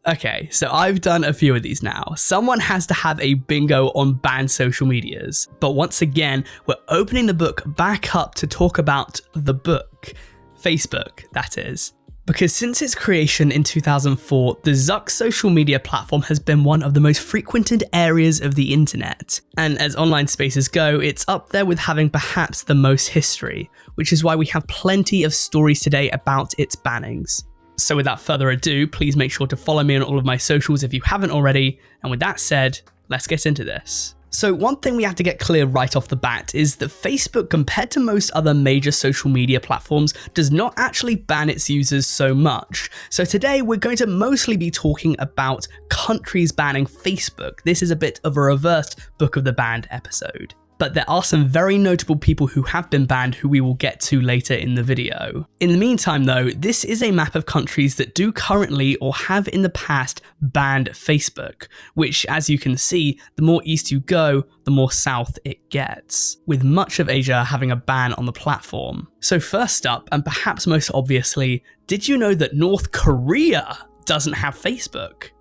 Okay, so I've done a few of these now. Someone has to have a bingo on banned social medias. But once again, we're opening the book back up to talk about the book. Facebook, that is. Because since its creation in 2004, the Zuck social media platform has been one of the most frequented areas of the internet. And as online spaces go, it's up there with having perhaps the most history, which is why we have plenty of stories today about its bannings. So without further ado, please make sure to follow me on all of my socials if you haven't already. And with that said, let's get into this. So one thing we have to get clear right off the bat is that Facebook, compared to most other major social media platforms, does not actually ban its users so much. So today we're going to mostly be talking about countries banning Facebook. This is a bit of a reversed Book of the Banned episode. But there are some very notable people who have been banned who we will get to later in the video. In the meantime though, this is a map of countries that do currently or have in the past banned Facebook, which as you can see, the more east you go, the more south it gets, with much of Asia having a ban on the platform. So first up, and perhaps most obviously, did you know that North Korea doesn't have Facebook?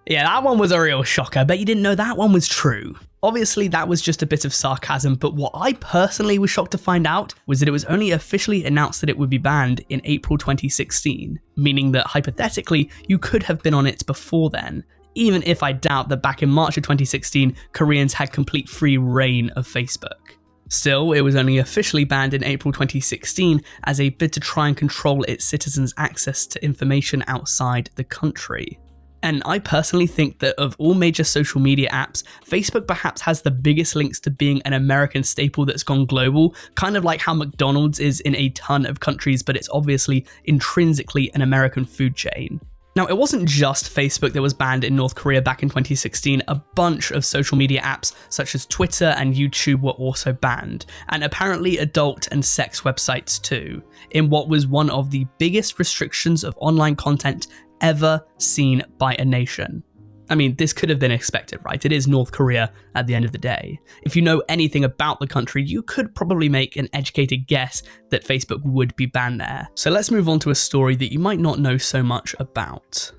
Yeah, that one was a real shocker. I bet you didn't know that one was true. Obviously, that was just a bit of sarcasm, but what I personally was shocked to find out was that it was only officially announced that it would be banned in April 2016, meaning that hypothetically, you could have been on it before then, even if I doubt that back in March of 2016, Koreans had complete free reign of Facebook. Still, it was only officially banned in April 2016 as a bid to try and control its citizens' access to information outside the country. And I personally think that of all major social media apps, Facebook perhaps has the biggest links to being an American staple that's gone global, kind of like how McDonald's is in a ton of countries, but it's obviously intrinsically an American food chain. Now, it wasn't just Facebook that was banned in North Korea back in 2016, a bunch of social media apps such as Twitter and YouTube were also banned, and apparently adult and sex websites too, in what was one of the biggest restrictions of online content ever seen by a nation. I mean, this could have been expected, right? It is North Korea at the end of the day. If you know anything about the country, you could probably make an educated guess that Facebook would be banned there. So let's move on to a story that you might not know so much about.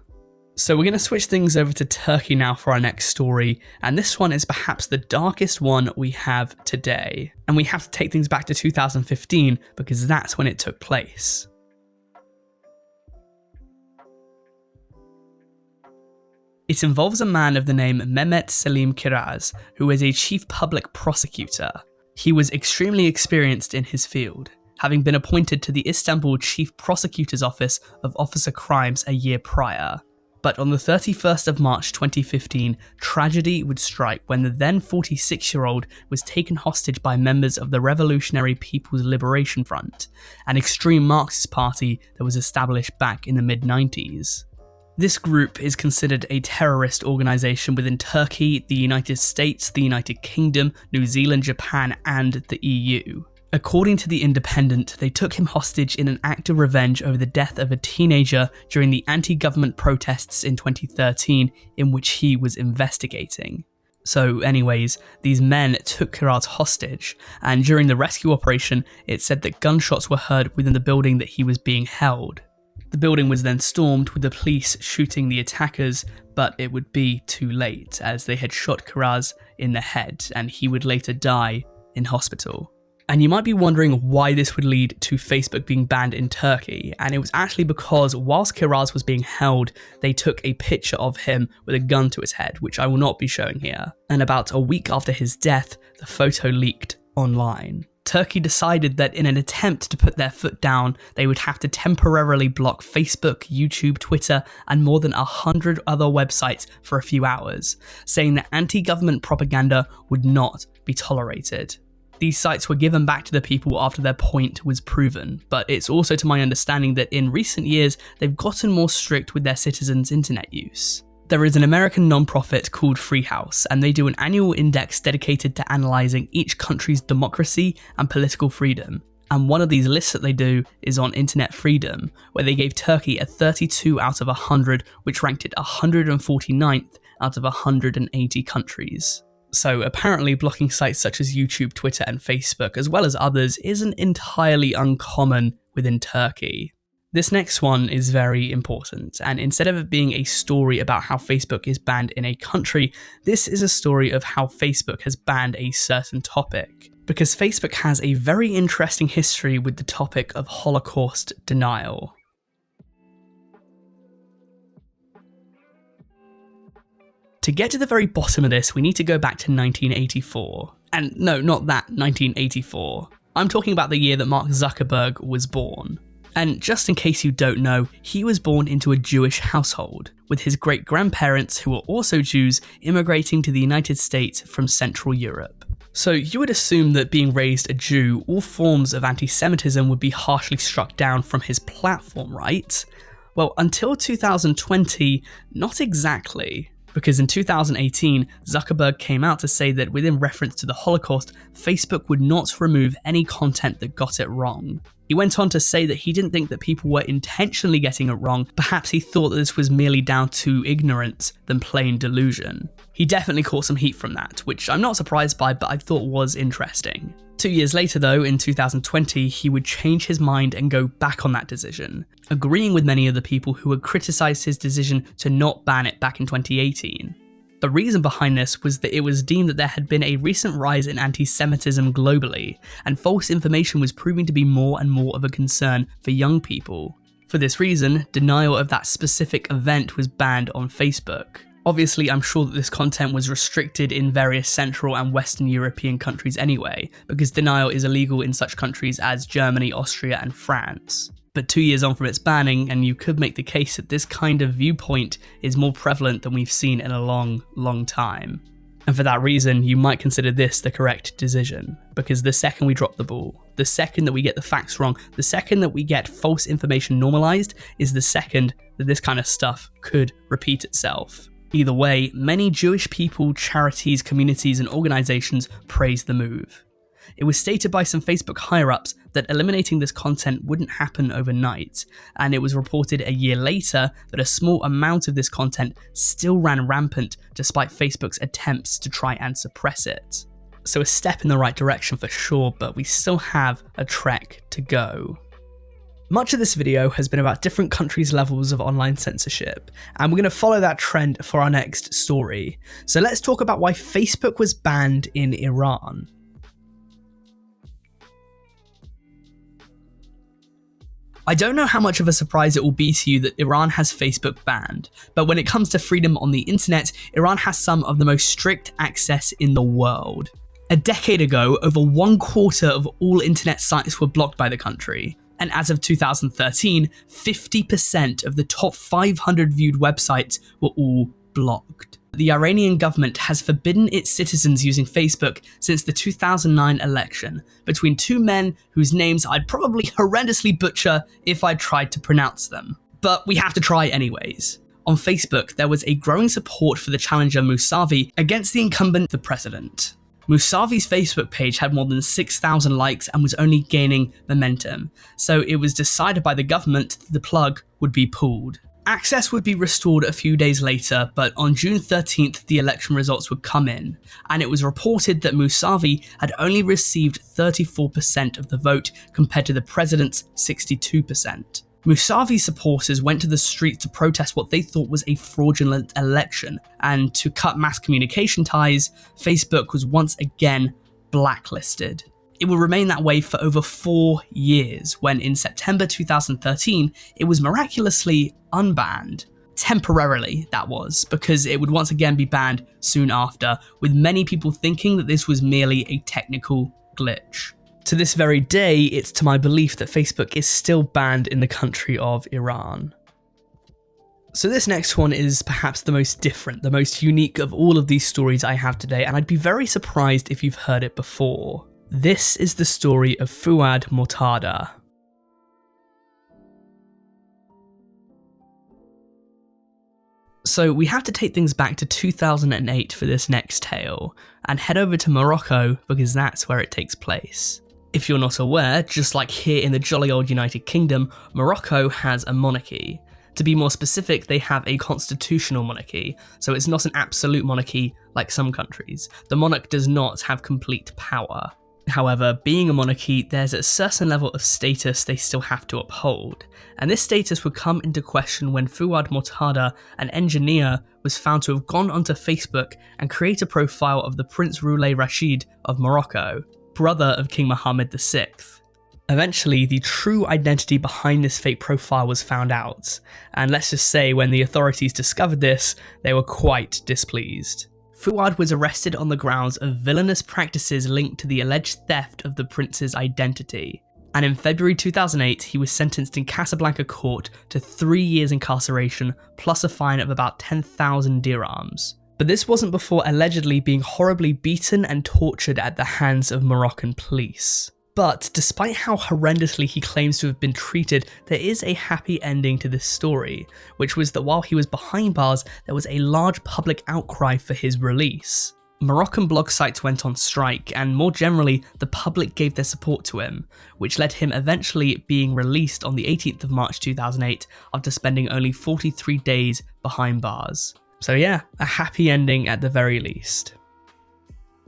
So we're going to switch things over to Turkey now for our next story, and this one is perhaps the darkest one we have today. And we have to take things back to 2015 because that's when it took place. It involves a man of the name Mehmet Selim Kiraz, who is a chief public prosecutor. He was extremely experienced in his field, having been appointed to the Istanbul Chief Prosecutor's Office of Officer Crimes a year prior. But on the 31st of March 2015, tragedy would strike when the then 46-year-old was taken hostage by members of the Revolutionary People's Liberation Front, an extreme Marxist party that was established back in the mid-90s. This group is considered a terrorist organisation within Turkey, the United States, the United Kingdom, New Zealand, Japan, and the EU. According to The Independent, they took him hostage in an act of revenge over the death of a teenager during the anti-government protests in 2013 in which he was investigating. So anyways, these men took Kiraz hostage, and during the rescue operation, it said that gunshots were heard within the building that he was being held. The building was then stormed with the police shooting the attackers, but it would be too late as they had shot Kiraz in the head and he would later die in hospital. And you might be wondering why this would lead to Facebook being banned in Turkey, and it was actually because whilst Kiraz was being held, they took a picture of him with a gun to his head, which I will not be showing here. And about a week after his death, the photo leaked online. Turkey decided that in an attempt to put their foot down, they would have to temporarily block Facebook, YouTube, Twitter, and more than 100 other websites for a few hours, saying that anti-government propaganda would not be tolerated. These sites were given back to the people after their point was proven, but it's also to my understanding that in recent years, they've gotten more strict with their citizens' internet use. There is an American non-profit called Freehouse, and they do an annual index dedicated to analysing each country's democracy and political freedom. And one of these lists that they do is on internet freedom, where they gave Turkey a 32 out of 100, which ranked it 149th out of 180 countries. So apparently blocking sites such as YouTube, Twitter and Facebook, as well as others, isn't entirely uncommon within Turkey. This next one is very important, and instead of it being a story about how Facebook is banned in a country, this is a story of how Facebook has banned a certain topic. Because Facebook has a very interesting history with the topic of Holocaust denial. To get to the very bottom of this, we need to go back to 1984. And no, not that 1984. I'm talking about the year that Mark Zuckerberg was born. And just in case you don't know, he was born into a Jewish household, with his great-grandparents, who were also Jews, immigrating to the United States from Central Europe. So you would assume that being raised a Jew, all forms of anti-Semitism would be harshly struck down from his platform, right? Well, until 2020, not exactly. Because in 2018, Zuckerberg came out to say that within reference to the Holocaust, Facebook would not remove any content that got it wrong. He went on to say that he didn't think that people were intentionally getting it wrong, perhaps he thought that this was merely down to ignorance than plain delusion. He definitely caught some heat from that, which I'm not surprised by, but I thought was interesting. 2 years later though, in 2020, he would change his mind and go back on that decision, agreeing with many of the people who had criticised his decision to not ban it back in 2018. The reason behind this was that it was deemed that there had been a recent rise in anti-Semitism globally, and false information was proving to be more and more of a concern for young people. For this reason, denial of that specific event was banned on Facebook. Obviously, I'm sure that this content was restricted in various Central and Western European countries anyway, because denial is illegal in such countries as Germany, Austria, and France. But 2 years on from its banning, and you could make the case that this kind of viewpoint is more prevalent than we've seen in a long, long time. And for that reason, you might consider this the correct decision, because the second we drop the ball, the second that we get the facts wrong, the second that we get false information normalized, is the second that this kind of stuff could repeat itself. Either way, many Jewish people, charities, communities, and organizations praised the move. It was stated by some Facebook higher-ups that eliminating this content wouldn't happen overnight, and it was reported a year later that a small amount of this content still ran rampant despite Facebook's attempts to try and suppress it. So a step in the right direction for sure, but we still have a trek to go. Much of this video has been about different countries' levels of online censorship, and we're going to follow that trend for our next story. So let's talk about why Facebook was banned in Iran. I don't know how much of a surprise it will be to you that Iran has Facebook banned, but when it comes to freedom on the internet, Iran has some of the most strict access in the world. A decade ago, over 1/4 of all internet sites were blocked by the country, and as of 2013, 50% of the top 500 viewed websites were all blocked. The Iranian government has forbidden its citizens using Facebook since the 2009 election, between two men whose names I'd probably horrendously butcher if I tried to pronounce them. But we have to try anyways. On Facebook, there was a growing support for the challenger Mousavi against the incumbent, the president. Mousavi's Facebook page had more than 6,000 likes and was only gaining momentum, so it was decided by the government that the plug would be pulled. Access would be restored a few days later, but on June 13th the election results would come in, and it was reported that Mousavi had only received 34% of the vote compared to the president's 62%. Mousavi's supporters went to the streets to protest what they thought was a fraudulent election, and to cut mass communication ties, Facebook was once again blacklisted. It would remain that way for over 4 years, when in September 2013, it was miraculously unbanned. Temporarily, that was, because it would once again be banned soon after, with many people thinking that this was merely a technical glitch. To this very day, it's to my belief that Facebook is still banned in the country of Iran. So this next one is perhaps the most different, the most unique of all of these stories I have today, and I'd be very surprised if you've heard it before. This is the story of Fouad Mourtada. So we have to take things back to 2008 for this next tale, and head over to Morocco because that's where it takes place. If you're not aware, just like here in the jolly old United Kingdom, Morocco has a monarchy. To be more specific, they have a constitutional monarchy, so it's not an absolute monarchy like some countries. The monarch does not have complete power. However, being a monarchy, there's a certain level of status they still have to uphold, and this status would come into question when Fouad Mourtada, an engineer, was found to have gone onto Facebook and create a profile of the Prince Roulay Rashid of Morocco, brother of King Mohammed VI. Eventually, the true identity behind this fake profile was found out, and let's just say when the authorities discovered this, they were quite displeased. Fouad was arrested on the grounds of villainous practices linked to the alleged theft of the prince's identity, and in February 2008 he was sentenced in Casablanca court to 3 years incarceration plus a fine of about 10,000 dirhams. But this wasn't before allegedly being horribly beaten and tortured at the hands of Moroccan police. But despite how horrendously he claims to have been treated, there is a happy ending to this story, which was that while he was behind bars, there was a large public outcry for his release. Moroccan blog sites went on strike, and more generally, the public gave their support to him, which led him eventually being released on the 18th of March 2008 after spending only 43 days behind bars. So yeah, a happy ending at the very least.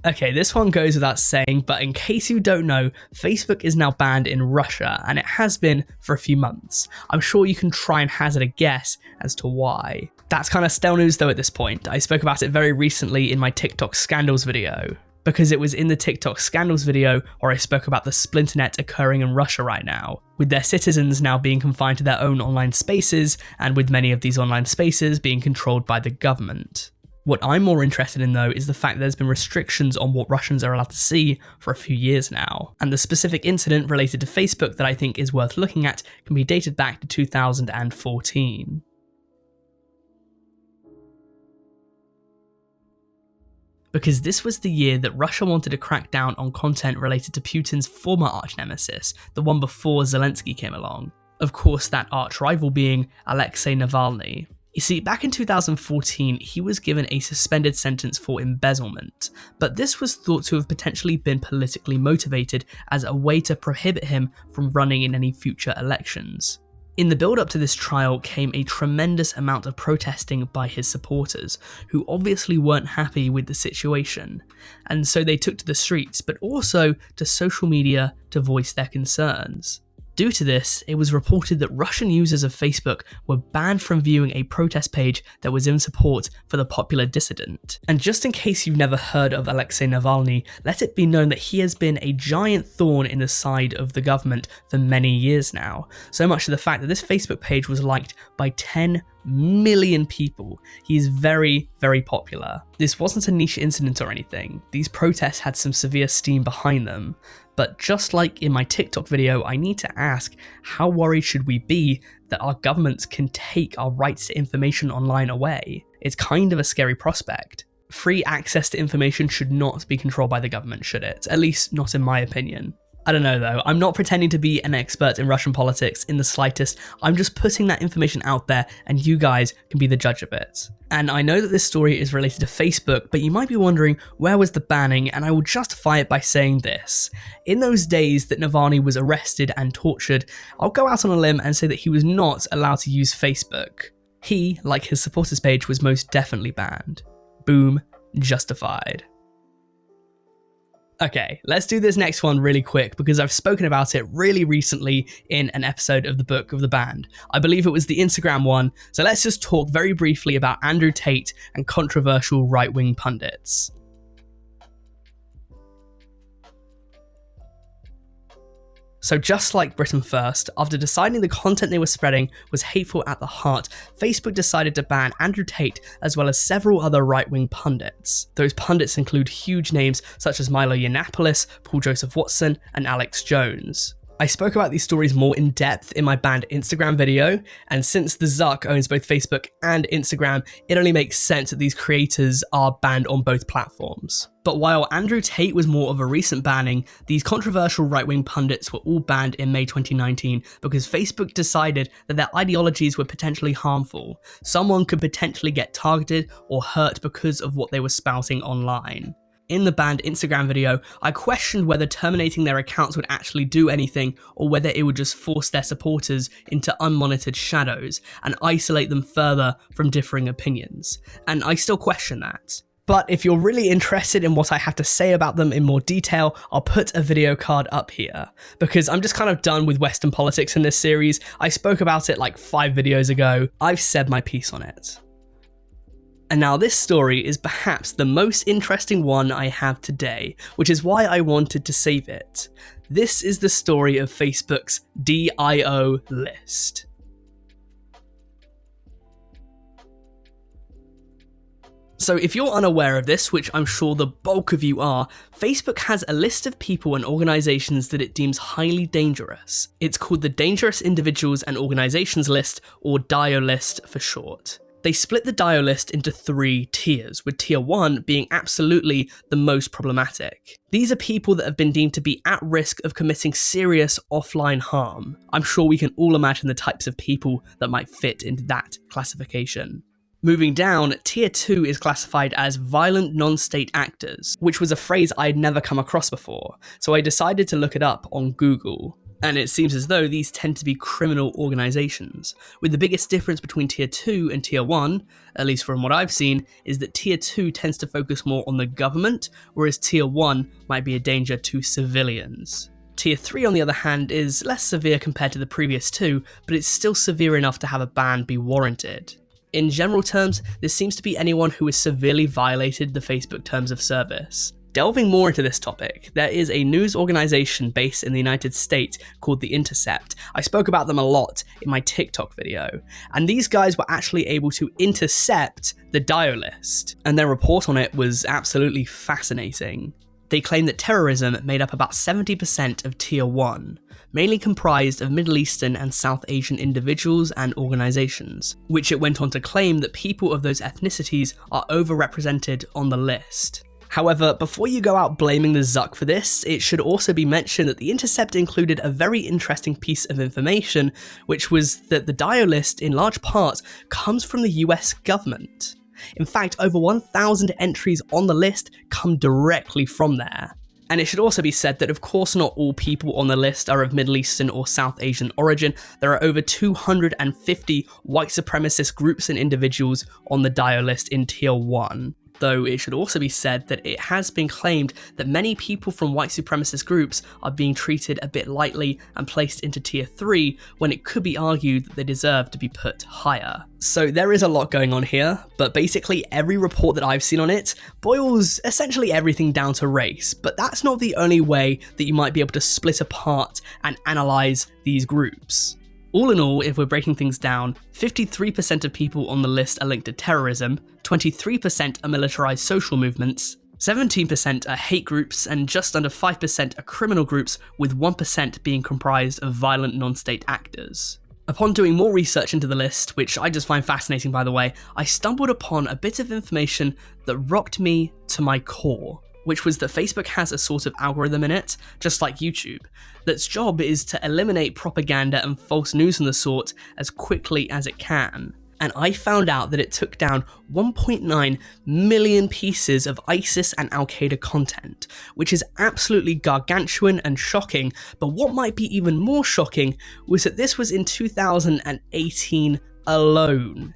Okay, this one goes without saying, but in case you don't know, Facebook is now banned in Russia, and it has been for a few months. I'm sure you can try and hazard a guess as to why. That's kind of stale news though at this point. I spoke about it very recently in my TikTok scandals video, because it was in the TikTok scandals video where I spoke about the splinternet occurring in Russia right now, with their citizens now being confined to their own online spaces, and with many of these online spaces being controlled by the government. What I'm more interested in though is the fact that there's been restrictions on what Russians are allowed to see for a few years now, and the specific incident related to Facebook that I think is worth looking at can be dated back to 2014. Because this was the year that Russia wanted to crack down on content related to Putin's former arch-nemesis, the one before Zelensky came along. Of course, that arch-rival being Alexei Navalny. You see, back in 2014, he was given a suspended sentence for embezzlement, but this was thought to have potentially been politically motivated as a way to prohibit him from running in any future elections. In the build-up to this trial came a tremendous amount of protesting by his supporters, who obviously weren't happy with the situation, and so they took to the streets, but also to social media to voice their concerns. Due to this, it was reported that Russian users of Facebook were banned from viewing a protest page that was in support for the popular dissident. And just in case you've never heard of Alexei Navalny, let it be known that he has been a giant thorn in the side of the government for many years now, so much to the fact that this Facebook page was liked by 10 million people. He is very, very popular. This wasn't a niche incident or anything. These protests had some severe steam behind them. But just like in my TikTok video, I need to ask, how worried should we be that our governments can take our rights to information online away? It's kind of a scary prospect. Free access to information should not be controlled by the government, should it? At least not in my opinion. I don't know though, I'm not pretending to be an expert in Russian politics in the slightest, I'm just putting that information out there and you guys can be the judge of it. And I know that this story is related to Facebook, but you might be wondering where was the banning, and I will justify it by saying this. In those days that Navalny was arrested and tortured, I'll go out on a limb and say that he was not allowed to use Facebook. He, like his supporters page, was most definitely banned. Boom, justified. Okay, let's do this next one really quick because I've spoken about it really recently in an episode of the Book of the Banned. I believe it was the Instagram one, so let's just talk very briefly about Andrew Tate and controversial right-wing pundits. So just like Britain First, after deciding the content they were spreading was hateful at the heart, Facebook decided to ban Andrew Tate as well as several other right-wing pundits. Those pundits include huge names such as Milo Yiannopoulos, Paul Joseph Watson, and Alex Jones. I spoke about these stories more in depth in my banned Instagram video, and since the Zuck owns both Facebook and Instagram, it only makes sense that these creators are banned on both platforms. But while Andrew Tate was more of a recent banning, these controversial right-wing pundits were all banned in May 2019 because Facebook decided that their ideologies were potentially harmful. Someone could potentially get targeted or hurt because of what they were spouting online. In the banned Instagram video, I questioned whether terminating their accounts would actually do anything or whether it would just force their supporters into unmonitored shadows and isolate them further from differing opinions. And I still question that. But if you're really interested in what I have to say about them in more detail, I'll put a video card up here, because I'm just kind of done with Western politics in this series. I spoke about it like 5 videos ago. I've said my piece on it. And now this story is perhaps the most interesting one I have today, which is why I wanted to save it. This is the story of Facebook's DIO List. So if you're unaware of this, which I'm sure the bulk of you are, Facebook has a list of people and organisations that it deems highly dangerous. It's called the Dangerous Individuals and Organisations List, or DIO List for short. They split the DIO list into 3 tiers, with tier 1 being absolutely the most problematic. These are people that have been deemed to be at risk of committing serious offline harm. I'm sure we can all imagine the types of people that might fit into that classification. Moving down, tier 2 is classified as violent non-state actors, which was a phrase I'd never come across before, so I decided to look it up on Google. And it seems as though these tend to be criminal organisations, with the biggest difference between tier 2 and tier 1, at least from what I've seen, is that tier 2 tends to focus more on the government, whereas tier 1 might be a danger to civilians. Tier 3 on the other hand is less severe compared to the previous 2, but it's still severe enough to have a ban be warranted. In general terms, this seems to be anyone who has severely violated the Facebook terms of service. Delving more into this topic, there is a news organisation based in the United States called The Intercept. I spoke about them a lot in my TikTok video, and these guys were actually able to intercept the DIO list, and their report on it was absolutely fascinating. They claim that terrorism made up about 70% of tier 1, mainly comprised of Middle Eastern and South Asian individuals and organisations, which it went on to claim that people of those ethnicities are overrepresented on the list. However, before you go out blaming the Zuck for this, it should also be mentioned that The Intercept included a very interesting piece of information, which was that the DIO list in large part comes from the US government. In fact, over 1,000 entries on the list come directly from there. And it should also be said that of course not all people on the list are of Middle Eastern or South Asian origin. There are over 250 white supremacist groups and individuals on the DIO list in tier 1. Though it should also be said that it has been claimed that many people from white supremacist groups are being treated a bit lightly and placed into tier 3 when it could be argued that they deserve to be put higher. So there is a lot going on here, but basically every report that I've seen on it boils essentially everything down to race, but that's not the only way that you might be able to split apart and analyse these groups. All in all, if we're breaking things down, 53% of people on the list are linked to terrorism, 23% are militarised social movements, 17% are hate groups, and just under 5% are criminal groups, with 1% being comprised of violent non-state actors. Upon doing more research into the list, which I just find fascinating by the way, I stumbled upon a bit of information that rocked me to my core, which was that Facebook has a sort of algorithm in it, just like YouTube, that's job is to eliminate propaganda and false news and the sort as quickly as it can. And I found out that it took down 1.9 million pieces of ISIS and Al-Qaeda content, which is absolutely gargantuan and shocking, but what might be even more shocking was that this was in 2018 alone.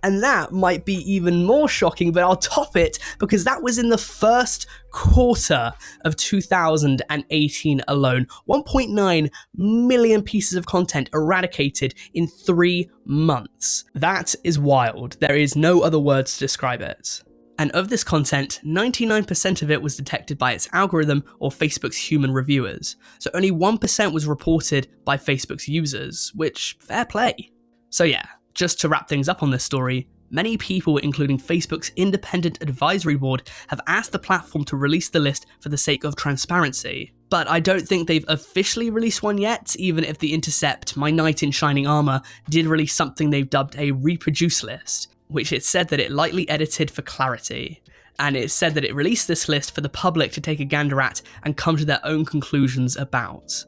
And that might be even more shocking, but I'll top it because that was in the first quarter of 2018 alone. 1.9 million pieces of content eradicated in 3 months. That is wild. There is no other words to describe it. And of this content, 99% of it was detected by its algorithm or Facebook's human reviewers. So only 1% was reported by Facebook's users, which fair play. So yeah. Just to wrap things up on this story, many people, including Facebook's independent advisory board, have asked the platform to release the list for the sake of transparency. But I don't think they've officially released one yet, even if The Intercept, my knight in shining armour, did release something they've dubbed a reproduce list, which it said that it lightly edited for clarity. And it said that it released this list for the public to take a gander at and come to their own conclusions about.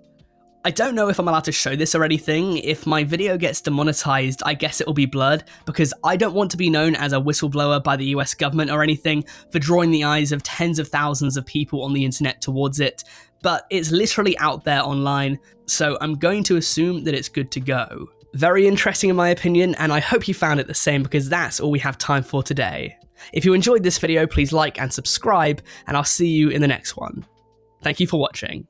I don't know if I'm allowed to show this or anything. If my video gets demonetized, I guess it will be blurred, because I don't want to be known as a whistleblower by the US government or anything for drawing the eyes of tens of thousands of people on the internet towards it, but it's literally out there online, so I'm going to assume that it's good to go. Very interesting in my opinion, and I hope you found it the same because that's all we have time for today. If you enjoyed this video, please like and subscribe, and I'll see you in the next one. Thank you for watching.